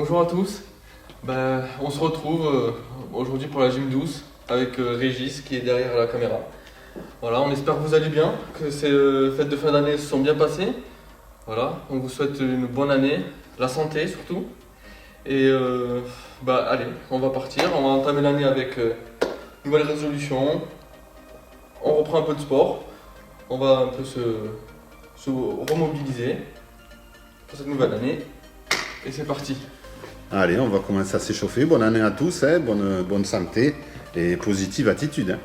Bonjour à tous. On se retrouve aujourd'hui pour la gym douce avec Régis qui est derrière la caméra. Voilà, on espère que vous allez bien, que ces fêtes de fin d'année se sont bien passées. Voilà, on vous souhaite une bonne année, la santé surtout. Et allez, on va partir, on va entamer l'année avec nouvelles résolutions. On reprend un peu de sport, on va un peu se remobiliser pour cette nouvelle année. Et c'est parti. Allez, on va commencer à s'échauffer. Bonne année à tous, hein. Bonne santé et positive attitude. Hein.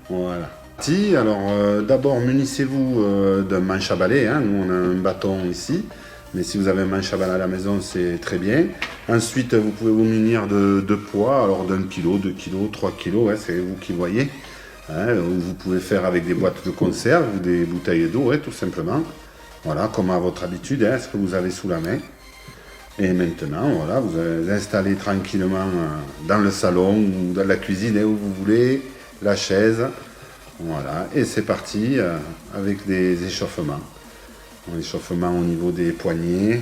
Voilà. Alors, d'abord, munissez-vous d'un manche à balai. Hein. Nous, on a un bâton ici. Mais si vous avez un manche à balai à la maison, c'est très bien. Ensuite, vous pouvez vous munir de poids. Alors, d'1 kg, 2 kg, 3 kg, hein, c'est vous qui voyez. Hein. Vous pouvez faire avec des boîtes de conserve ou des bouteilles d'eau, hein, tout simplement. Voilà, comme à votre habitude, hein, ce que vous avez sous la main. Et maintenant, voilà, vous allez installer tranquillement dans le salon ou dans la cuisine, où vous voulez, la chaise. Voilà, et c'est parti avec des échauffements. Un échauffement au niveau des poignets.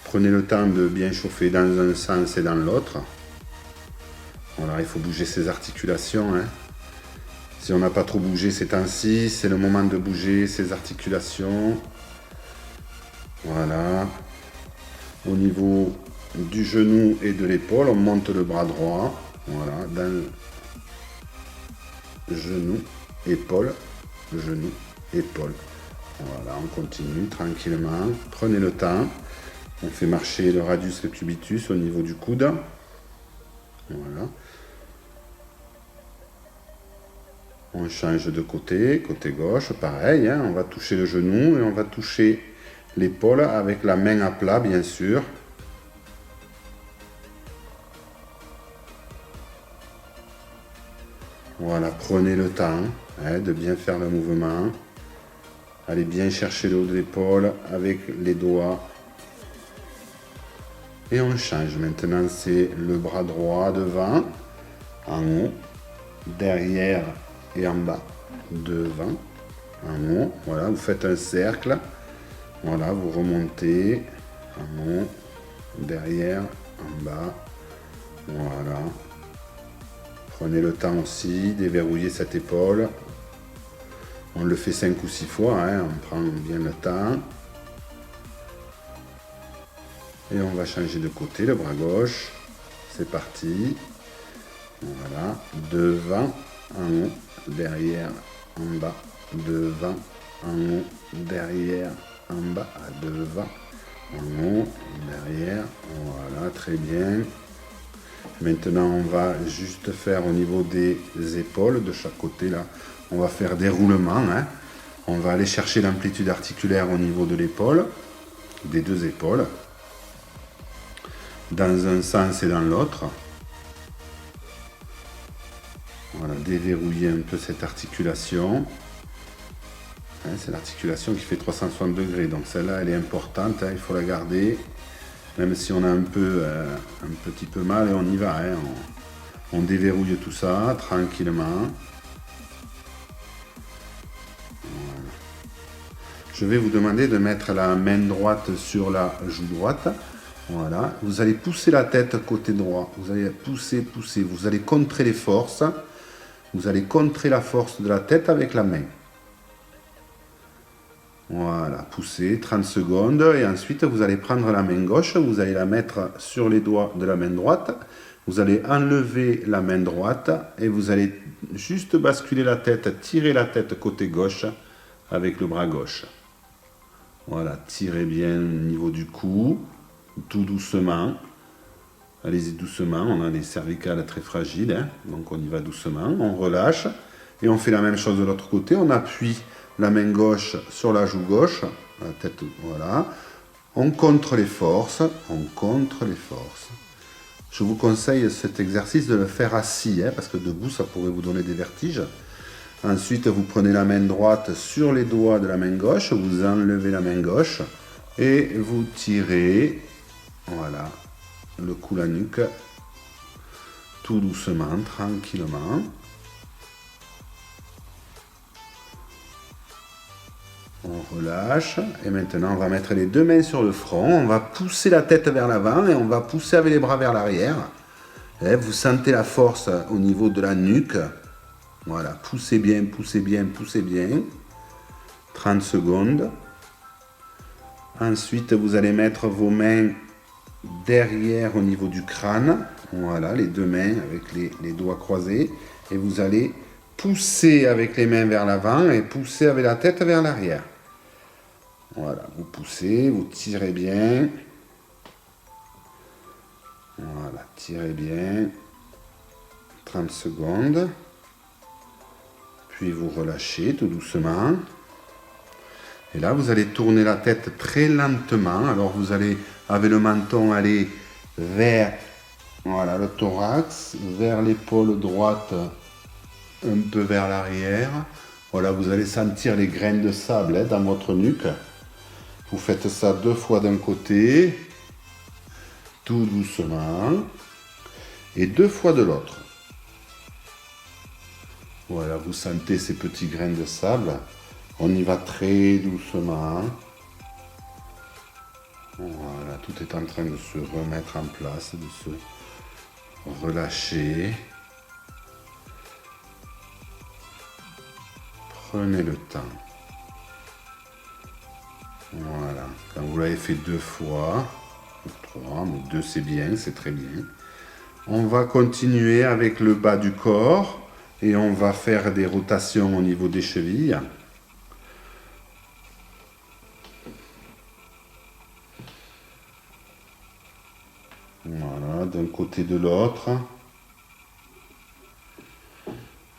Prenez le temps de bien chauffer dans un sens et dans l'autre. Voilà, il faut bouger ses articulations. Hein. Si on n'a pas trop bougé ces temps-ci, c'est le moment de bouger ses articulations. Voilà. Au niveau du genou et de l'épaule, on monte le bras droit. Voilà, dans genou, épaule, genou, épaule. Voilà, on continue tranquillement. Prenez le temps. On fait marcher le radius et cubitus au niveau du coude. Voilà. On change de côté gauche, pareil. Hein, on va toucher le genou et on va toucher l'épaule avec la main à plat, bien sûr. Voilà, prenez le temps de bien faire le mouvement. Allez bien chercher le haut de l'épaule avec les doigts. Et on change. Maintenant, c'est le bras droit devant, en haut, derrière et en bas. Devant, en haut. Voilà, vous faites un cercle. Voilà, vous remontez en haut, derrière, en bas. Voilà. Prenez le temps aussi, déverrouillez cette épaule. On le fait 5 ou 6 fois, hein, on prend bien le temps. Et on va changer de côté, le bras gauche. C'est parti. Voilà, devant, en haut, derrière, en bas. Devant, en haut, derrière, en bas, devant, en haut, derrière. Voilà, très bien. Maintenant, on va juste faire au niveau des épaules de chaque côté là. On va faire des roulements. Hein. On va aller chercher l'amplitude articulaire au niveau de l'épaule, des deux épaules, dans un sens et dans l'autre. Voilà, déverrouiller un peu cette articulation. Hein, c'est l'articulation qui fait 360 degrés. Donc celle-là, elle est importante. Hein, il faut la garder. Même si on a un petit peu mal, et on y va. Hein. On déverrouille tout ça tranquillement. Voilà. Je vais vous demander de mettre la main droite sur la joue droite. Voilà. Vous allez pousser la tête côté droit. Vous allez pousser. Vous allez contrer les forces. Vous allez contrer la force de la tête avec la main. Voilà, poussez 30 secondes et ensuite vous allez prendre la main gauche, vous allez la mettre sur les doigts de la main droite, vous allez enlever la main droite et vous allez juste basculer la tête, tirer la tête côté gauche avec le bras gauche. Voilà, tirez bien au niveau du cou, tout doucement. Allez-y doucement, on a les cervicales très fragiles, hein, donc on y va doucement, on relâche et on fait la même chose de l'autre côté, on appuie la main gauche sur la joue gauche, la tête, voilà. On contre les forces, Je vous conseille cet exercice de le faire assis, hein, parce que debout, ça pourrait vous donner des vertiges. Ensuite, vous prenez la main droite sur les doigts de la main gauche, vous enlevez la main gauche et vous tirez, voilà, le cou, la nuque, tout doucement, tranquillement. On relâche. Et maintenant, on va mettre les deux mains sur le front. On va pousser la tête vers l'avant et on va pousser avec les bras vers l'arrière. Et vous sentez la force au niveau de la nuque. Voilà, poussez bien, poussez bien, poussez bien. 30 secondes. Ensuite, vous allez mettre vos mains derrière au niveau du crâne. Voilà, les deux mains avec les doigts croisés. Et vous allez pousser avec les mains vers l'avant et pousser avec la tête vers l'arrière. Voilà, vous poussez, vous tirez bien. Voilà, tirez bien. 30 secondes. Puis vous relâchez tout doucement. Et là, vous allez tourner la tête très lentement. Alors, vous allez, avec le menton, aller vers voilà, le thorax, vers l'épaule droite, un peu vers l'arrière. Voilà, vous allez sentir les graines de sable dans votre nuque. Vous faites ça 2 fois d'un côté, tout doucement, et 2 fois de l'autre. Voilà, vous sentez ces petits grains de sable. On y va très doucement. Voilà, tout est en train de se remettre en place, de se relâcher. Prenez le temps. Voilà, quand vous l'avez fait 2 fois, ou 3, mais 2 c'est bien, c'est très bien. On va continuer avec le bas du corps et on va faire des rotations au niveau des chevilles. Voilà, d'un côté de l'autre.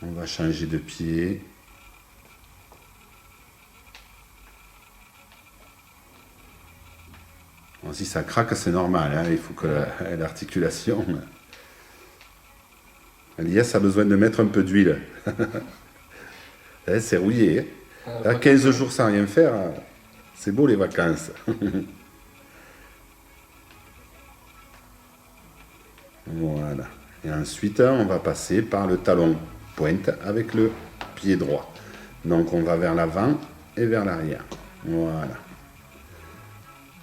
On va changer de pied. Bon, si ça craque, c'est normal, hein, il faut que l'articulation... Elias a besoin de mettre un peu d'huile. C'est rouillé. Hein. Là, 15 jours sans rien faire, c'est beau les vacances. Voilà. Et ensuite, on va passer par le talon pointe avec le pied droit. Donc, on va vers l'avant et vers l'arrière. Voilà.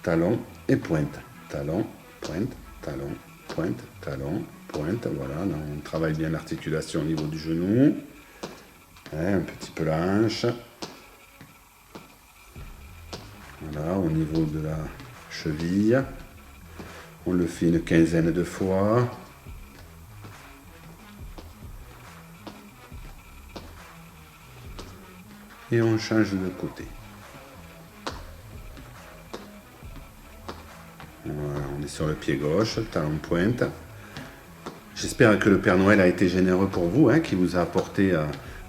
Talon et pointe. Talon, pointe, talon, pointe, talon, pointe. Voilà. Là, on travaille bien l'articulation au niveau du genou. Un petit peu la hanche. Voilà, au niveau de la cheville. On le fait une quinzaine de fois. Et on change de côté. Voilà, on est sur le pied gauche, talon pointe. J'espère que le Père Noël a été généreux pour vous, hein, qui vous a apporté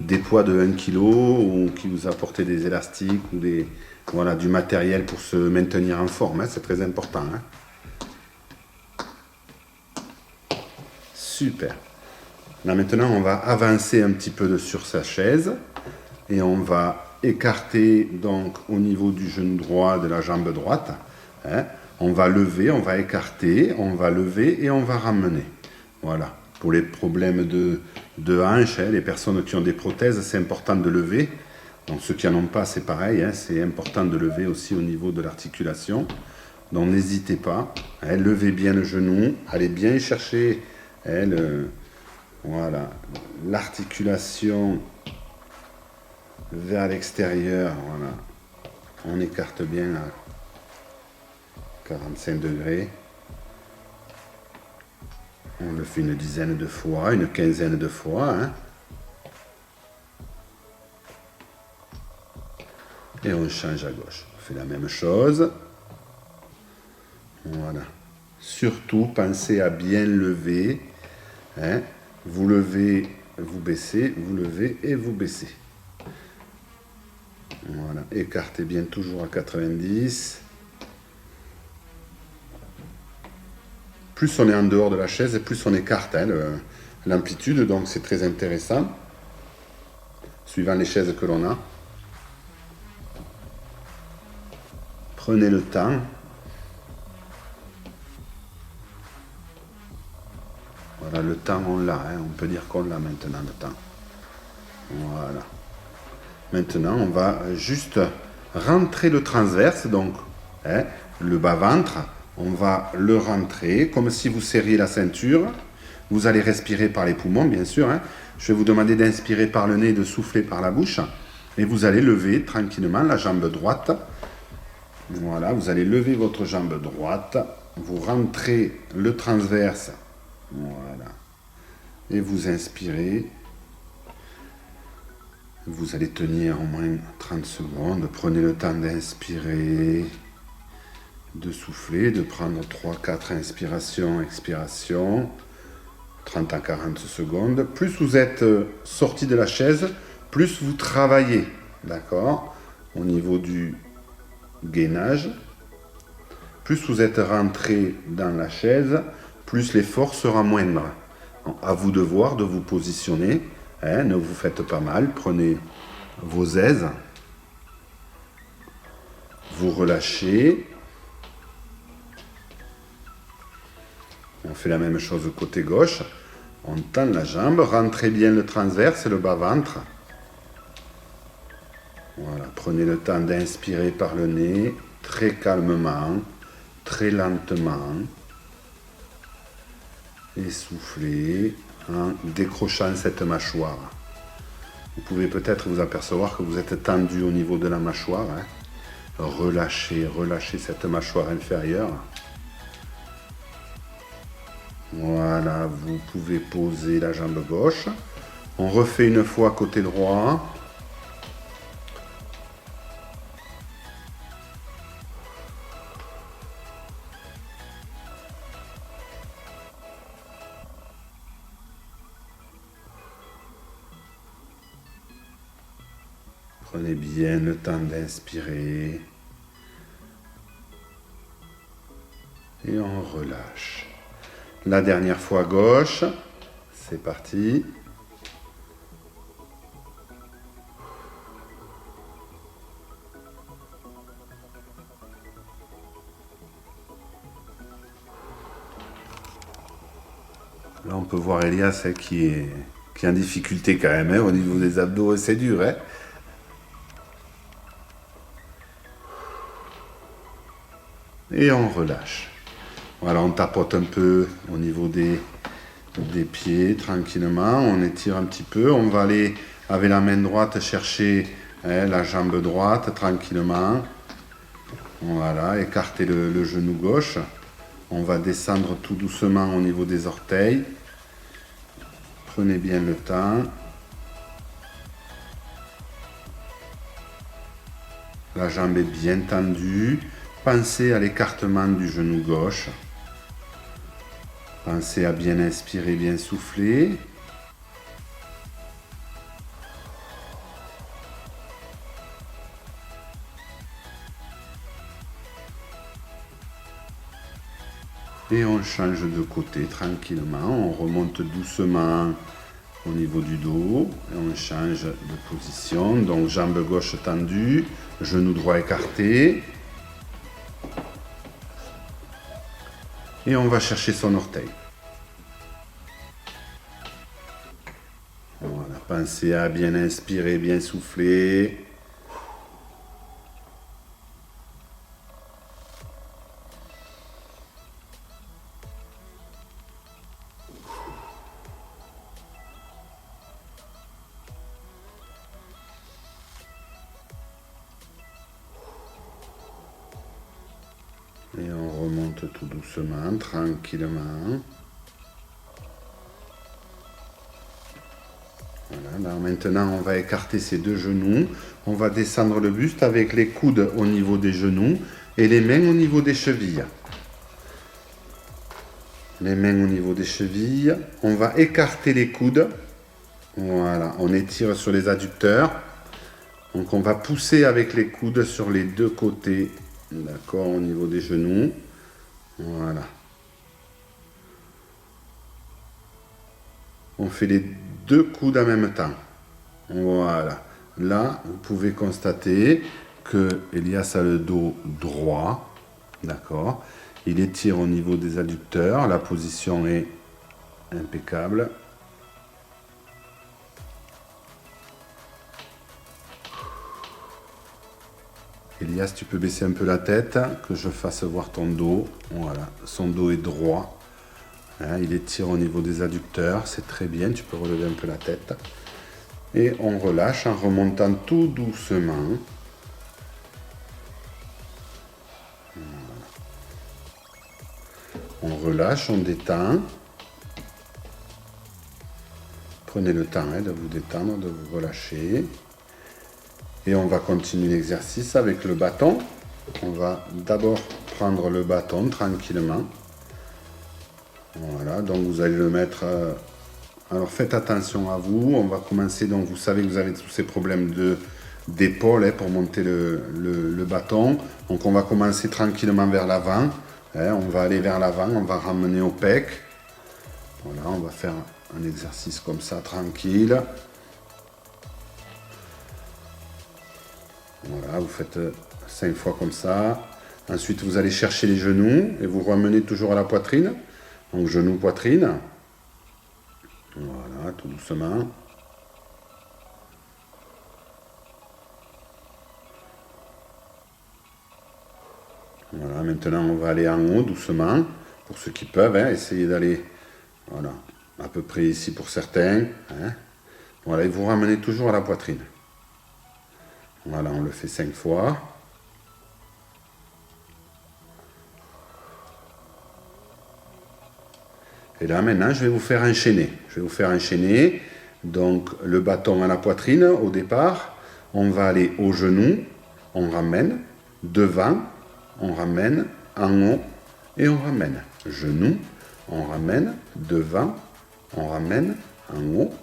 des poids de 1 kg ou qui vous a apporté des élastiques ou voilà, du matériel pour se maintenir en forme. Hein, c'est très important. Hein. Super. Là maintenant, on va avancer un petit peu sur sa chaise et on va écarter donc au niveau du genou droit de la jambe droite. Hein. On va lever, on va écarter, on va lever et on va ramener. Voilà. Pour les problèmes de hanches, hein, les personnes qui ont des prothèses, c'est important de lever. Donc ceux qui n'en ont pas, c'est pareil. Hein, c'est important de lever aussi au niveau de l'articulation. Donc n'hésitez pas. Hein, levez bien le genou. Allez bien chercher voilà, l'articulation vers l'extérieur. Voilà. On écarte bien à 45 degrés. On le fait une dizaine de fois, une quinzaine de fois. Hein. Et on change à gauche. On fait la même chose. Voilà. Surtout, pensez à bien lever. Hein. Vous levez, vous baissez, vous levez et vous baissez. Voilà. Écartez bien toujours à 90. Plus on est en dehors de la chaise, plus on écarte hein, l'amplitude. Donc c'est très intéressant. Suivant les chaises que l'on a. Prenez le temps. Voilà, le temps, on l'a. Hein. On peut dire qu'on l'a maintenant, le temps. Voilà. Maintenant, on va juste rentrer le transverse, donc hein, le bas-ventre, on va le rentrer comme si vous serriez la ceinture. Vous allez respirer par les poumons, bien sûr. Hein. Je vais vous demander d'inspirer par le nez et de souffler par la bouche. Et vous allez lever tranquillement la jambe droite. Voilà, vous allez lever votre jambe droite. Vous rentrez le transverse. Voilà. Et vous inspirez. Vous allez tenir au moins 30 secondes. Prenez le temps d'inspirer, de souffler, de prendre 3-4 inspirations, expirations. 30 à 40 secondes. Plus vous êtes sorti de la chaise, plus vous travaillez. D'accord? Au niveau du gainage. Plus vous êtes rentré dans la chaise, plus l'effort sera moindre. À vous de voir, de vous positionner. Hein, ne vous faites pas mal. Prenez vos aises. Vous relâchez. On fait la même chose côté gauche. On tend la jambe. Rentrez bien le transverse et le bas-ventre. Voilà. Prenez le temps d'inspirer par le nez. Très calmement. Très lentement. Et soufflez en décrochant cette mâchoire. Vous pouvez peut-être vous apercevoir que vous êtes tendu au niveau de la mâchoire. Hein. Relâchez, relâchez cette mâchoire inférieure. Voilà, vous pouvez poser la jambe gauche. On refait une fois côté droit. Prenez bien le temps d'inspirer. Et on relâche. La dernière fois gauche. C'est parti. Là, on peut voir Elias hein, qui est en difficulté quand même. Hein, au niveau des abdos, c'est dur. Hein. Et on relâche. Voilà, on tapote un peu au niveau des pieds tranquillement. On étire un petit peu. On va aller avec la main droite chercher hein, la jambe droite tranquillement. Voilà, écarter le genou gauche. On va descendre tout doucement au niveau des orteils. Prenez bien le temps. La jambe est bien tendue. Pensez à l'écartement du genou gauche. Pensez à bien inspirer, bien souffler. Et on change de côté tranquillement. On remonte doucement au niveau du dos. Et on change de position. Donc jambe gauche tendue, genou droit écarté. Et on va chercher son orteil. Voilà, pensez à bien inspirer, bien souffler. Et on remonte tout doucement, tranquillement. Voilà, là maintenant on va écarter ces deux genoux. On va descendre le buste avec les coudes au niveau des genoux et les mains au niveau des chevilles. Les mains au niveau des chevilles. On va écarter les coudes. Voilà, on étire sur les adducteurs. Donc on va pousser avec les coudes sur les deux côtés. D'accord, au niveau des genoux. Voilà. On fait les deux coudes en même temps. Voilà. Là, vous pouvez constater que Elias a le dos droit. D'accord. Il étire au niveau des adducteurs. La position est impeccable. Elias, tu peux baisser un peu la tête, que je fasse voir ton dos. Voilà, son dos est droit. Hein, il étire au niveau des adducteurs, c'est très bien. Tu peux relever un peu la tête. Et on relâche en remontant tout doucement. On relâche, on détend. Prenez le temps de vous détendre, de vous relâcher. Et on va continuer l'exercice avec le bâton. On va d'abord prendre le bâton tranquillement. Voilà, donc vous allez le mettre... alors faites attention à vous. On va commencer, donc vous savez que vous avez tous ces problèmes d'épaule pour monter le bâton. Donc on va commencer tranquillement vers l'avant. On va aller vers l'avant, on va ramener au pec. Voilà, on va faire un exercice comme ça, tranquille. Voilà, vous faites 5 fois comme ça. Ensuite, vous allez chercher les genoux et vous ramenez toujours à la poitrine. Donc, genou, poitrine. Voilà, tout doucement. Voilà, maintenant, on va aller en haut doucement. Pour ceux qui peuvent, essayez d'aller, voilà, à peu près ici pour certains. Voilà, et vous ramenez toujours à la poitrine. Voilà, on le fait 5 fois. Et là, maintenant, je vais vous faire enchaîner. Je vais vous faire enchaîner. Donc, le bâton à la poitrine, au départ. On va aller au genou. On ramène. Devant. On ramène. En haut. Et on ramène. Genou. On ramène. Devant. On ramène. En haut.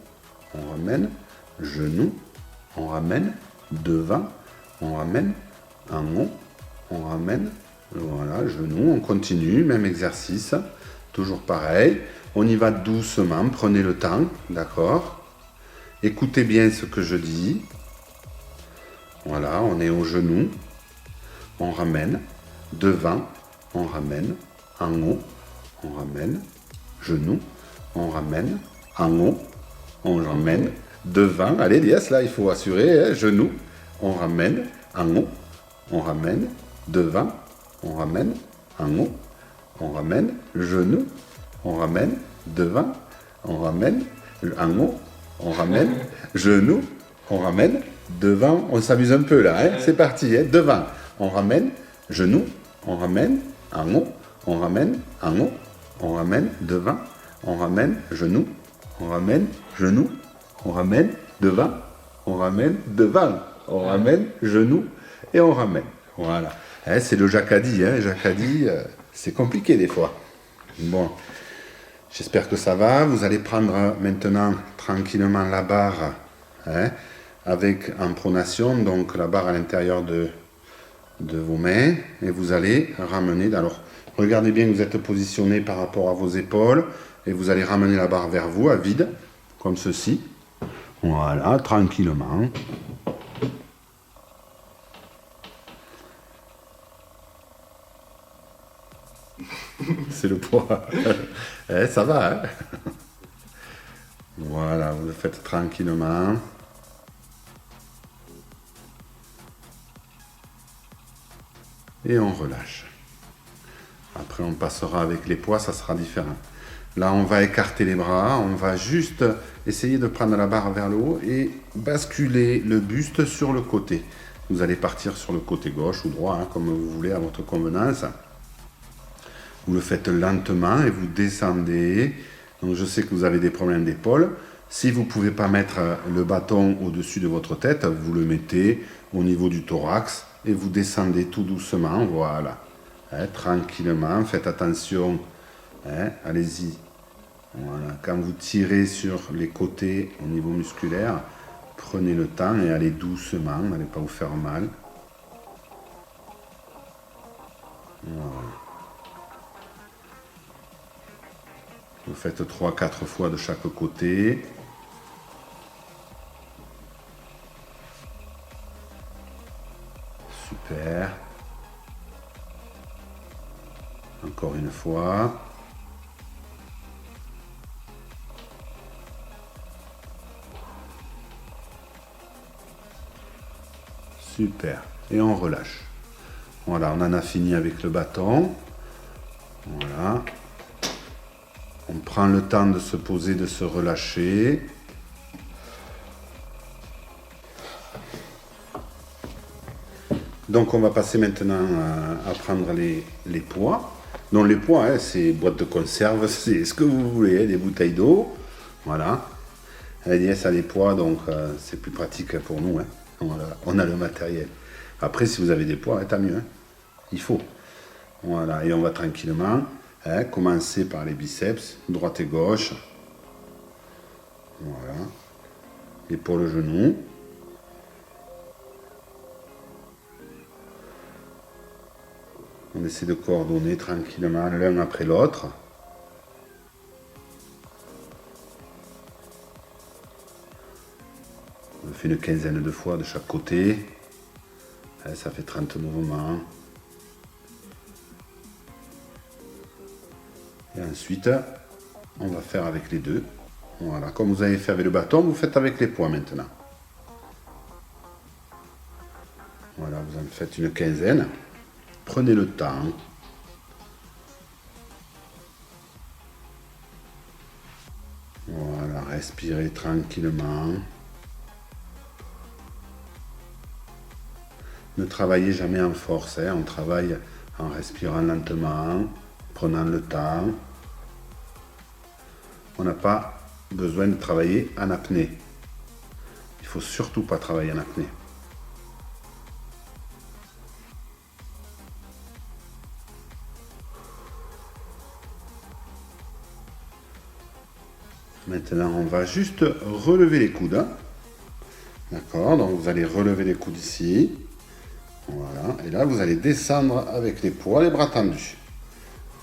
On ramène. Genou. On ramène. Devant. On ramène. En haut. On ramène. Voilà, genou. On continue. Même exercice. Toujours pareil, on y va doucement, prenez le temps, d'accord? Écoutez bien ce que je dis. Voilà, on est au genou, on ramène, devant, on ramène, en haut, on ramène, genou, on ramène, en haut, on ramène, devant, allez Elias, là il faut assurer, genou, on ramène, en haut, on ramène, devant, on ramène, en haut, on ramène, genou, on ramène, devant, on ramène, en haut, on ramène, genou, on ramène, devant, on s'amuse un peu là, c'est parti, devant, on ramène, genou, on ramène, en haut, on ramène, en haut, on ramène, devant, on ramène, genou, on ramène, genou, on ramène, devant, on ramène, devant, on ramène, genou, et on ramène. Voilà. C'est le jacadi, jacadi, c'est compliqué des fois. Bon, j'espère que ça va. Vous allez prendre maintenant tranquillement la barre avec en pronation, donc la barre à l'intérieur de vos mains, et vous allez ramener. Alors, regardez bien que vous êtes positionné par rapport à vos épaules, et vous allez ramener la barre vers vous à vide, comme ceci. Voilà, tranquillement. C'est le poids. Ça va, Voilà, vous le faites tranquillement. Et on relâche. Après, on passera avec les poids, ça sera différent. Là, on va écarter les bras. On va juste essayer de prendre la barre vers le haut et basculer le buste sur le côté. Vous allez partir sur le côté gauche ou droit, comme vous voulez, à votre convenance. Vous le faites lentement et vous descendez. Donc je sais que vous avez des problèmes d'épaule. Si vous ne pouvez pas mettre le bâton au-dessus de votre tête, vous le mettez au niveau du thorax et vous descendez tout doucement. Voilà. Tranquillement, faites attention. Allez-y. Voilà. Quand vous tirez sur les côtés au niveau musculaire, prenez le temps et allez doucement. N'allez pas vous faire mal. Voilà. Vous faites 3-4 fois de chaque côté. Super. Encore une fois. Super. Et on relâche. Voilà, on en a fini avec le bâton. Voilà. On prend le temps de se poser, de se relâcher. Donc on va passer maintenant à prendre les poids. Donc les poids, hein, c'est boîte de conserve, c'est ce que vous voulez, hein, des bouteilles d'eau. Voilà. Agnès a les poids, donc c'est plus pratique pour nous. Hein. Voilà. On a le matériel. Après, si vous avez des poids, hein, tant mieux. Hein. Il faut. Voilà. Et on va tranquillement commencer par les biceps, droite et gauche. Voilà. Et pour le genou. On essaie de coordonner tranquillement l'un après l'autre. On fait une quinzaine de fois de chaque côté. Ça fait 30 mouvements. Et ensuite, on va faire avec les deux. Voilà, comme vous avez fait avec le bâton, vous faites avec les poids maintenant. Voilà, vous en faites une quinzaine. Prenez le temps. Voilà, respirez tranquillement. Ne travaillez jamais en force, hein. On travaille en respirant lentement, prenant le temps. On n'a pas besoin de travailler en apnée. Il ne faut surtout pas travailler en apnée. Maintenant, on va juste relever les coudes. D'accord, donc vous allez relever les coudes ici. Voilà, et là, vous allez descendre avec les poids, les bras tendus.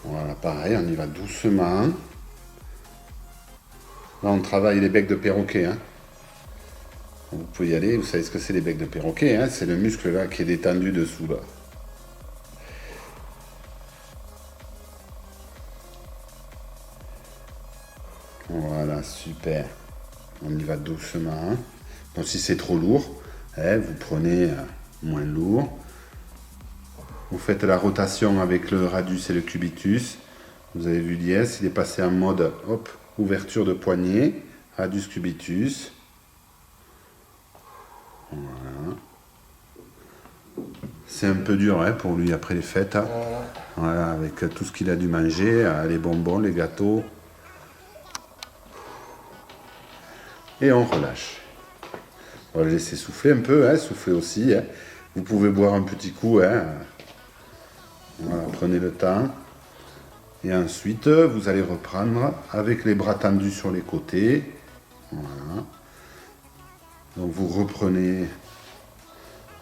Voilà, pareil, on y va doucement. Là, on travaille les becs de perroquet. Hein. Vous pouvez y aller, vous savez ce que c'est les becs de perroquet. Hein. C'est le muscle là qui est détendu dessous. Là. Voilà, super. On y va doucement. Donc si c'est trop lourd, vous prenez moins lourd. Vous faites la rotation avec le radius et le cubitus. Vous avez vu l'IS, il est passé en mode hop, ouverture de poignet, radius cubitus. Voilà. C'est un peu dur hein, pour lui après les fêtes. Hein. Voilà, avec tout ce qu'il a dû manger, les bonbons, les gâteaux. Et on relâche. On va le laisser souffler un peu, hein, souffler aussi. Hein. Vous pouvez boire un petit coup. Hein. Voilà, prenez le temps. Et ensuite, vous allez reprendre avec les bras tendus sur les côtés. Voilà. Donc vous reprenez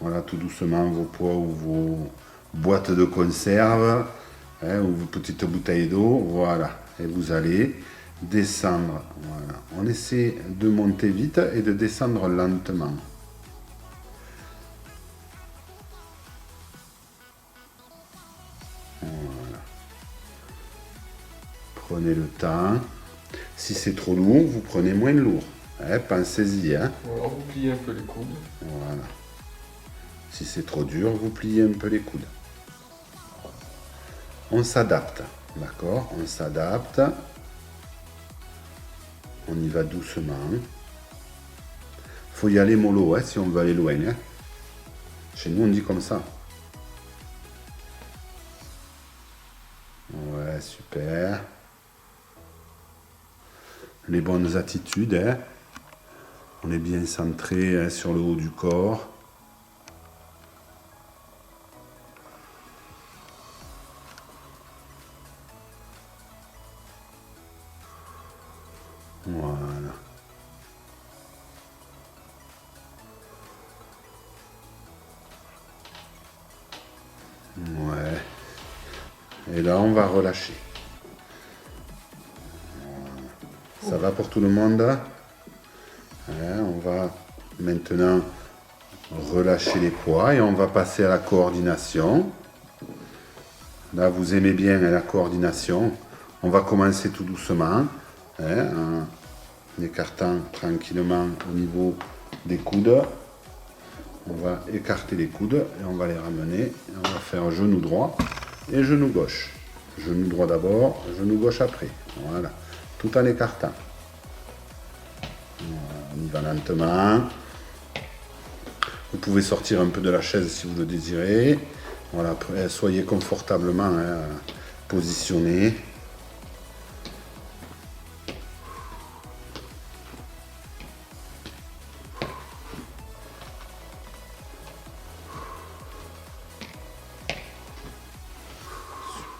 voilà, tout doucement vos poids ou vos boîtes de conserve hein, ou vos petites bouteilles d'eau. Voilà. Et vous allez descendre. Voilà. On essaie de monter vite et de descendre lentement. Voilà. Prenez le temps. Si c'est trop lourd, vous prenez moins lourd. Hein, pensez-y. Hein. Voilà, vous pliez un peu les coudes. Voilà. Si c'est trop dur, vous pliez un peu les coudes. On s'adapte. D'accord? On s'adapte. On y va doucement. Faut y aller mollo hein, si on veut aller loin. Hein. Chez nous, on dit comme ça. Ouais, super. Les bonnes attitudes. Hein. On est bien centré hein, sur le haut du corps. Voilà. Ouais. Et là, on va relâcher. Voilà. Ça va pour tout le monde? On va maintenant relâcher les poids et on va passer à la coordination. Là, vous aimez bien la coordination. On va commencer tout doucement. En écartant tranquillement au niveau des coudes. On va écarter les coudes et on va les ramener. Et on va faire genou droit et genou gauche. Genou droit d'abord, genou gauche après. Voilà, tout en écartant. On y va lentement. Vous pouvez sortir un peu de la chaise si vous le désirez. Voilà, soyez confortablement positionné.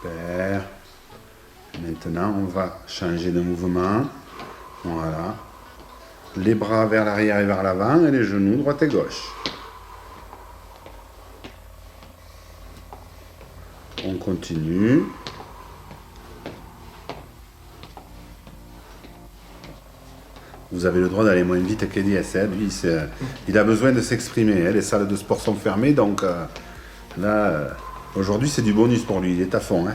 Super. Maintenant, on va changer de mouvement. Voilà. Les bras vers l'arrière et vers l'avant et les genoux droite et gauche. On continue. Vous avez le droit d'aller moins vite qu'Elias. Lui, il a besoin de s'exprimer. Les salles de sport sont fermées, donc là, aujourd'hui, c'est du bonus pour lui. Il est à fond.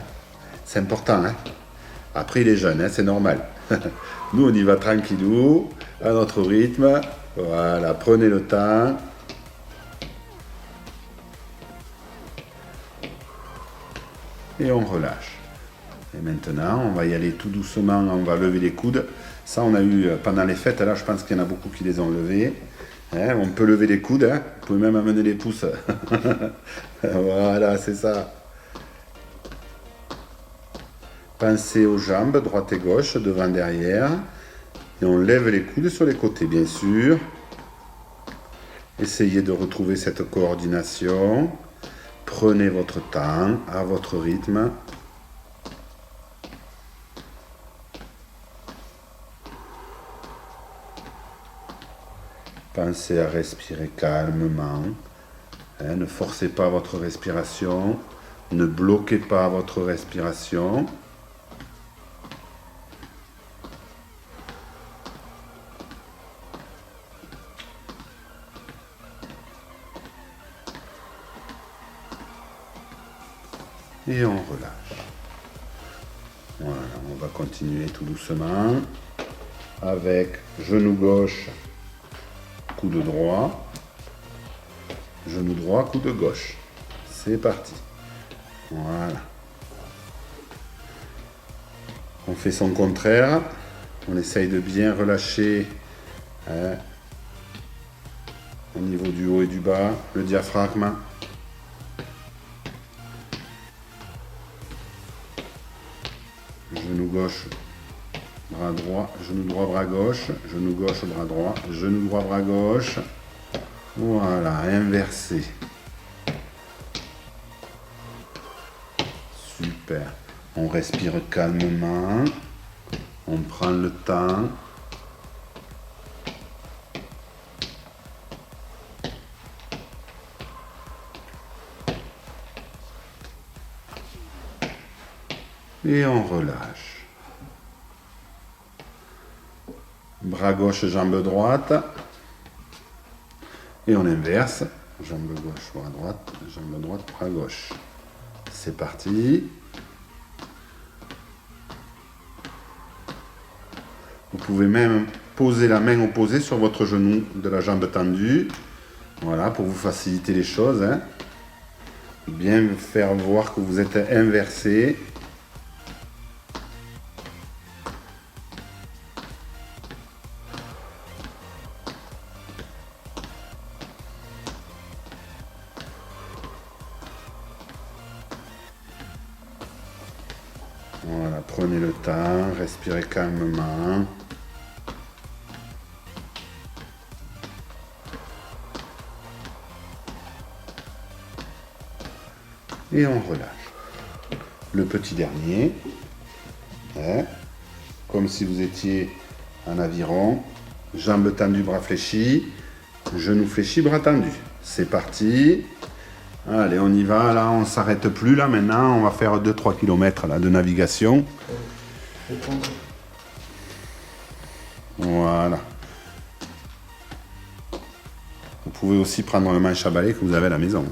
C'est important. Après, il est jeune, c'est normal. Nous, on y va tranquillou, à notre rythme. Voilà, prenez le temps. Et on relâche. Et maintenant, on va y aller tout doucement, on va lever les coudes. Ça, on a eu pendant les fêtes, là, je pense qu'il y en a beaucoup qui les ont levés. On peut lever les coudes, vous pouvez même amener les pouces. Voilà, c'est ça. Pensez aux jambes, droite et gauche, devant, derrière. Et on lève les coudes sur les côtés, bien sûr. Essayez de retrouver cette coordination. Prenez votre temps, à votre rythme. Pensez à respirer calmement. Ne forcez pas votre respiration. Ne bloquez pas votre respiration. Et on relâche. Voilà, on va continuer tout doucement avec genou gauche, coude droit, genou droit, coude gauche. C'est parti. Voilà. On fait son contraire. On essaye de bien relâcher au niveau du haut et du bas, le diaphragme. Genou gauche, bras droit, genou droit, bras gauche, genou gauche, bras droit, genou droit, bras gauche. Voilà, inversé. Super. On respire calmement. On prend le temps. Et on relâche. Bras gauche, jambe droite. Et on inverse. Jambe gauche, bras droite, jambe droite, bras gauche. C'est parti. Vous pouvez même poser la main opposée sur votre genou de la jambe tendue. Voilà, pour vous faciliter les choses. Bien faire voir que vous êtes inversé. Voilà, prenez le temps, respirez calmement. Et on relâche. Le petit dernier. Comme si vous étiez en aviron. Jambes tendues, bras fléchis. Genoux fléchis, bras tendus. C'est parti. Allez, on y va. Là, on ne s'arrête plus. Là, maintenant, on va faire 2-3 km là, de navigation. Voilà. Vous pouvez aussi prendre le manche à balai que vous avez à la maison.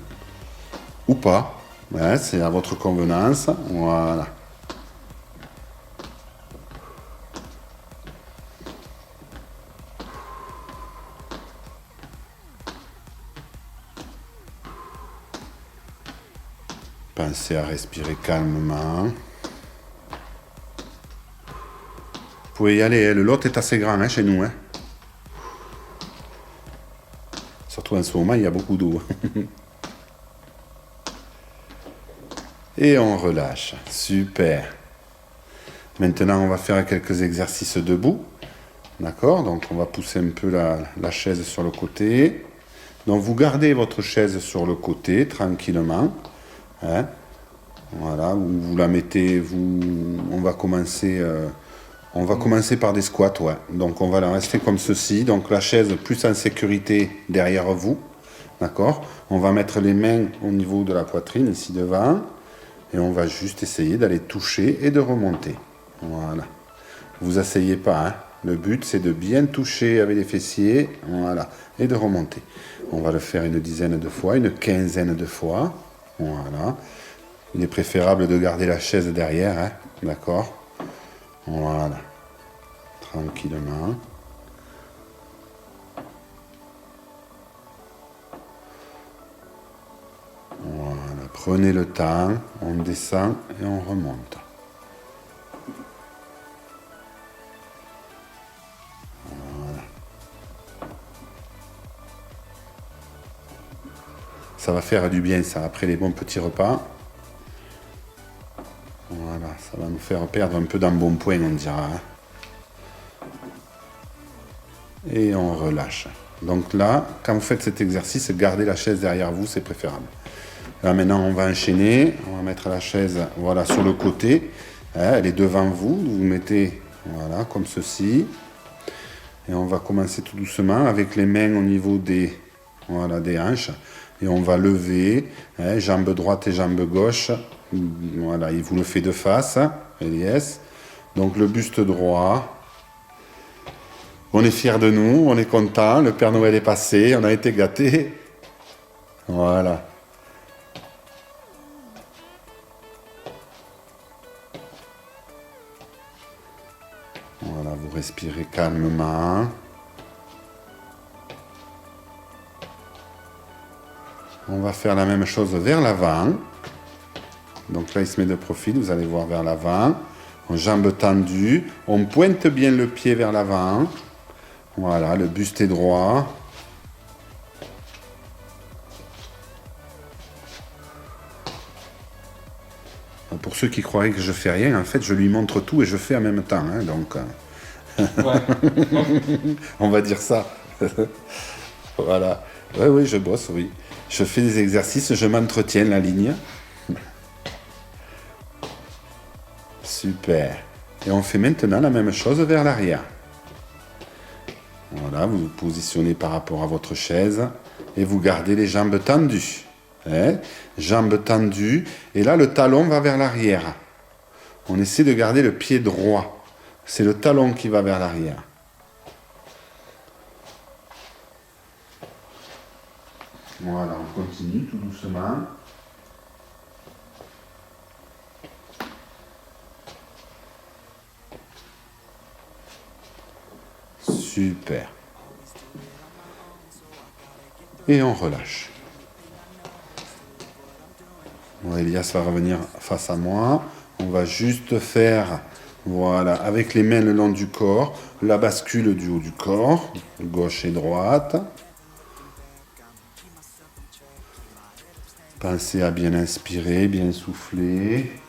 Ou pas. Ouais, c'est à votre convenance. Voilà. Pensez à respirer calmement. Vous pouvez y aller, hein. Le lot est assez grand, hein, chez nous. Hein. Surtout en ce moment, il y a beaucoup d'eau. Et on relâche. Super. Maintenant, on va faire quelques exercices debout. D'accord? Donc, on va pousser un peu la chaise sur le côté. Donc, vous gardez votre chaise sur le côté, tranquillement. Hein? Voilà, vous la mettez, on va commencer par des squats, ouais. Donc, on va la rester comme ceci. Donc, la chaise plus en sécurité derrière vous. D'accord? On va mettre les mains au niveau de la poitrine, ici devant. Et on va juste essayer d'aller toucher et de remonter. Voilà. Vous asseyez pas, hein. Le but, c'est de bien toucher avec les fessiers. Voilà. Et de remonter. On va le faire une dizaine de fois, une quinzaine de fois. Voilà. Il est préférable de garder la chaise derrière, hein. D'accord? Voilà. Tranquillement. Voilà, prenez le temps, on descend et on remonte. Voilà. Ça va faire du bien, ça, après les bons petits repas. Voilà, ça va nous faire perdre un peu d'embonpoint, on dira. Hein. Et on relâche. Donc là, quand vous faites cet exercice, gardez la chaise derrière vous, c'est préférable. Là maintenant on va enchaîner, on va mettre la chaise voilà, sur le côté, hein, elle est devant vous, vous mettez voilà, comme ceci. Et on va commencer tout doucement avec les mains au niveau des hanches. Et on va lever, hein, jambe droite et jambe gauche. Voilà, il vous le fait de face, Elias. Donc le buste droit. On est fiers de nous, on est content, le Père Noël est passé, on a été gâtés. Voilà. Voilà, vous respirez calmement. On va faire la même chose vers l'avant. Donc là, il se met de profil, vous allez voir vers l'avant. Jambes tendues. On pointe bien le pied vers l'avant. Voilà, le buste est droit. Pour ceux qui croiraient que je fais rien, en fait, je lui montre tout et je fais en même temps. Hein, donc, ouais. On va dire ça. Voilà. Oui, je bosse, oui. Je fais des exercices, je m'entretiens la ligne. Super. Et on fait maintenant la même chose vers l'arrière. Voilà, vous vous positionnez par rapport à votre chaise et vous gardez les jambes tendues. Hein? Jambes tendues. Et là, le talon va vers l'arrière. On essaie de garder le pied droit. C'est le talon qui va vers l'arrière. Voilà, on continue tout doucement. Super. Et on relâche. Bon, Elias va revenir face à moi. On va juste faire, voilà, avec les mains le long du corps, la bascule du haut du corps, gauche et droite. Pensez à bien inspirer, bien souffler.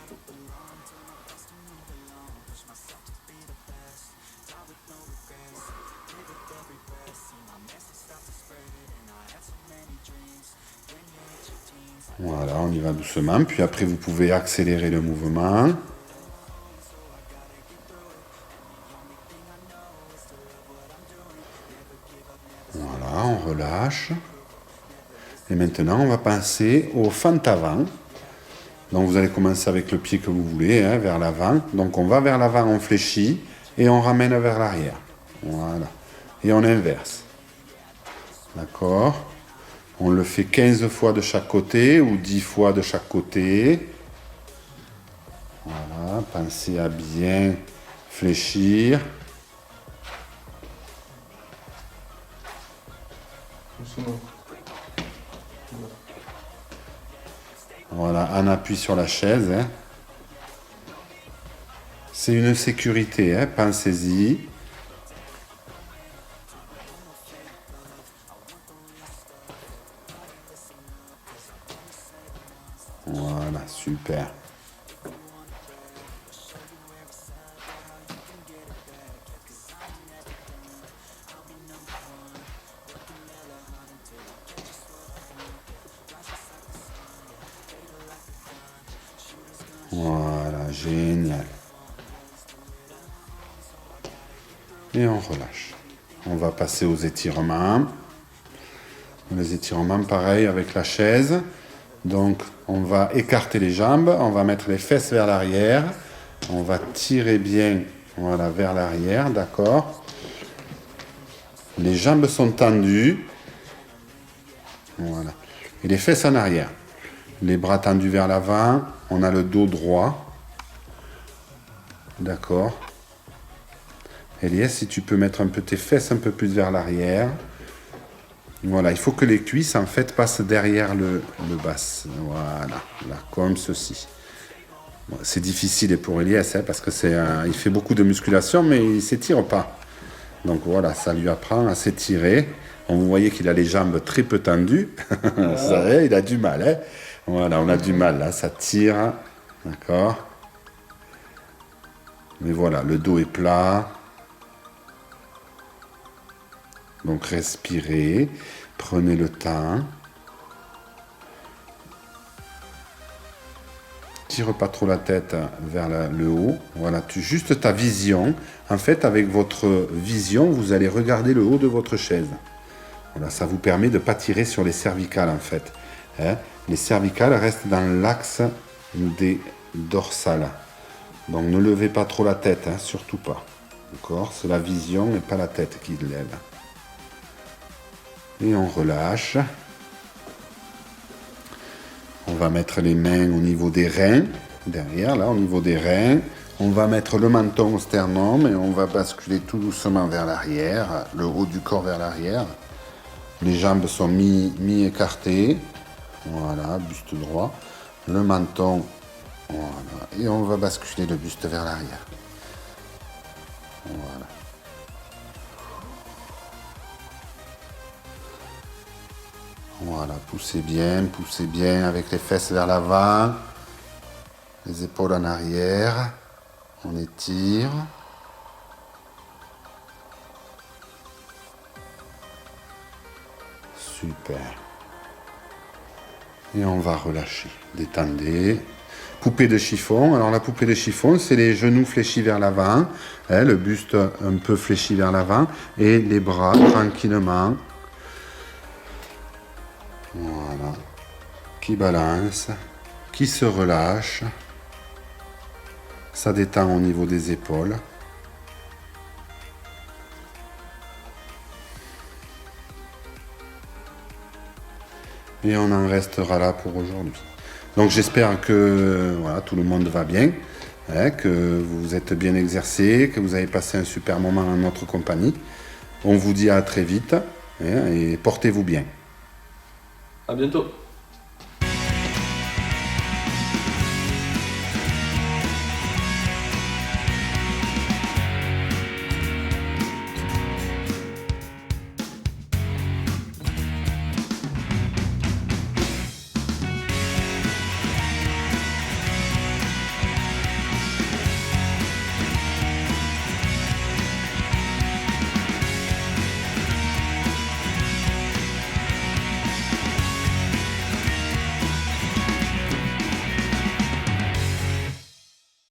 Voilà, on y va doucement. Puis après, vous pouvez accélérer le mouvement. Voilà, on relâche. Et maintenant, on va passer au fente avant. Donc, vous allez commencer avec le pied que vous voulez, hein, vers l'avant. Donc, on va vers l'avant, on fléchit et on ramène vers l'arrière. Voilà. Et on inverse. D'accord ? On le fait 15 fois de chaque côté ou 10 fois de chaque côté. Voilà, pensez à bien fléchir. Voilà, un appui sur la chaise. Hein. C'est une sécurité, hein, pensez-y. Voilà, super. Voilà, génial. Et on relâche. On va passer aux étirements. Les étirements, pareil avec la chaise. Donc, on va écarter les jambes, on va mettre les fesses vers l'arrière. On va tirer bien, voilà, vers l'arrière, d'accord. Les jambes sont tendues. Voilà. Et les fesses en arrière. Les bras tendus vers l'avant. On a le dos droit. D'accord. Elias, si tu peux mettre un peu tes fesses un peu plus vers l'arrière. Voilà, il faut que les cuisses, en fait, passent derrière le bas. Voilà, là, comme ceci. Bon, c'est difficile pour Elias, hein, parce que il fait beaucoup de musculation, mais il ne s'étire pas. Donc voilà, ça lui apprend à s'étirer. Vous voyez qu'il a les jambes très peu tendues. Ça, il a du mal. Hein. Voilà, on a du mal, là, ça tire. D'accord. Mais voilà, le dos est plat. Donc respirez, prenez le temps. Tire pas trop la tête vers le haut. Voilà, juste ta vision. En fait, avec votre vision, vous allez regarder le haut de votre chaise. Voilà, ça vous permet de ne pas tirer sur les cervicales en fait. Hein? Les cervicales restent dans l'axe des dorsales. Donc ne levez pas trop la tête, hein, surtout pas. D'accord? C'est la vision et pas la tête qui lève. Et on relâche. On va mettre les mains au niveau des reins, derrière, là, au niveau des reins. On va mettre le menton au sternum et on va basculer tout doucement vers l'arrière, le haut du corps vers l'arrière. Les jambes sont mi-écartées. Voilà, buste droit. Le menton, voilà. Et on va basculer le buste vers l'arrière. Voilà. Voilà, poussez bien avec les fesses vers l'avant, les épaules en arrière, on étire. Super. Et on va relâcher, détendez. Poupée de chiffon, alors la poupée de chiffon, c'est les genoux fléchis vers l'avant, hein, le buste un peu fléchi vers l'avant, et les bras tranquillement. Voilà, qui balance, qui se relâche, ça détend au niveau des épaules. Et on en restera là pour aujourd'hui. Donc j'espère que voilà, tout le monde va bien, hein, que vous vous êtes bien exercé, que vous avez passé un super moment en notre compagnie. On vous dit à très vite, hein, et portez-vous bien. À bientôt.